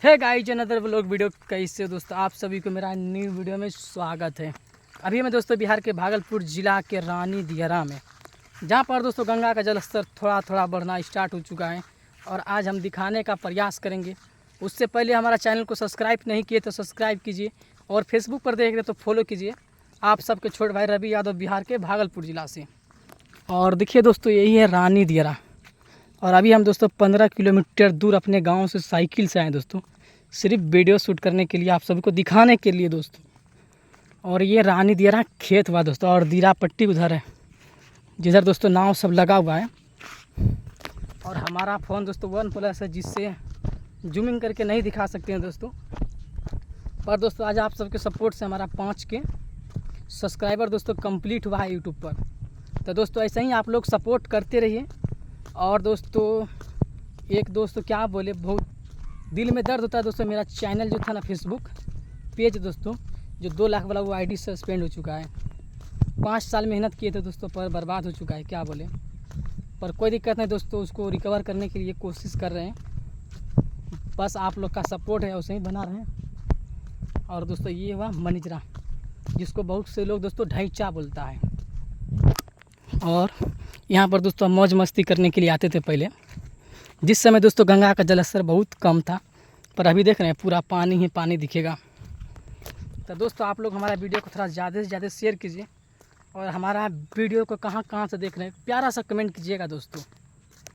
है guys another vlog video. कैसे दोस्तों आप सभी को मेरा न्यू वीडियो में स्वागत है। अभी मैं दोस्तों बिहार के भागलपुर ज़िला के रानी दियरा में, जहाँ पर दोस्तों गंगा का जलस्तर थोड़ा थोड़ा बढ़ना स्टार्ट हो चुका है और आज हम दिखाने का प्रयास करेंगे। उससे पहले हमारा चैनल को सब्सक्राइब नहीं किए तो सब्सक्राइब कीजिए और फेसबुक पर देख रहे तो फॉलो कीजिए। आप सबके छोटे भाई रवि यादव बिहार के भागलपुर ज़िला से। और देखिए दोस्तों यही है रानी दियरा और अभी हम दोस्तों 15 किलोमीटर दूर अपने गांव से साइकिल से आए दोस्तों, सिर्फ वीडियो शूट करने के लिए, आप सभी को दिखाने के लिए दोस्तों। और ये रानी दियरा खेत हुआ दोस्तों और दीरा पट्टी उधर है जिधर दोस्तों नाव सब लगा हुआ है। और हमारा फ़ोन दोस्तों OnePlus है जिससे जूमिंग करके नहीं दिखा सकते हैं दोस्तों। पर दोस्तों आज आप सबके सपोर्ट से हमारा 5 के सब्सक्राइबर दोस्तों कंप्लीट हुआ है यूट्यूब पर। तो दोस्तों ऐसे ही आप लोग सपोर्ट करते रहिए। और दोस्तों एक दोस्तों क्या बोले, बहुत दिल में दर्द होता है दोस्तों। मेरा चैनल जो था ना फेसबुक पेज दोस्तों, जो 2 लाख वाला वो आईडी सस्पेंड हो चुका है। 5 साल मेहनत किए थे दोस्तों पर बर्बाद हो चुका है, क्या बोले। पर कोई दिक्कत नहीं दोस्तों, उसको रिकवर करने के लिए कोशिश कर रहे हैं। बस आप लोग का सपोर्ट है, वैसे ही बना रहे हैं। और दोस्तों ये हुआ मनिजरा, जिसको बहुत से लोग दोस्तों ढाईचा बोलता है। और यहाँ पर दोस्तों मौज मस्ती करने के लिए आते थे पहले, जिस समय दोस्तों गंगा का जलस्तर बहुत कम था। पर अभी देख रहे हैं पूरा पानी ही पानी दिखेगा। तो दोस्तों आप लोग हमारा वीडियो को थोड़ा ज़्यादा से ज़्यादा शेयर कीजिए और हमारा वीडियो को कहाँ कहाँ से देख रहे हैं प्यारा सा कमेंट कीजिएगा दोस्तों।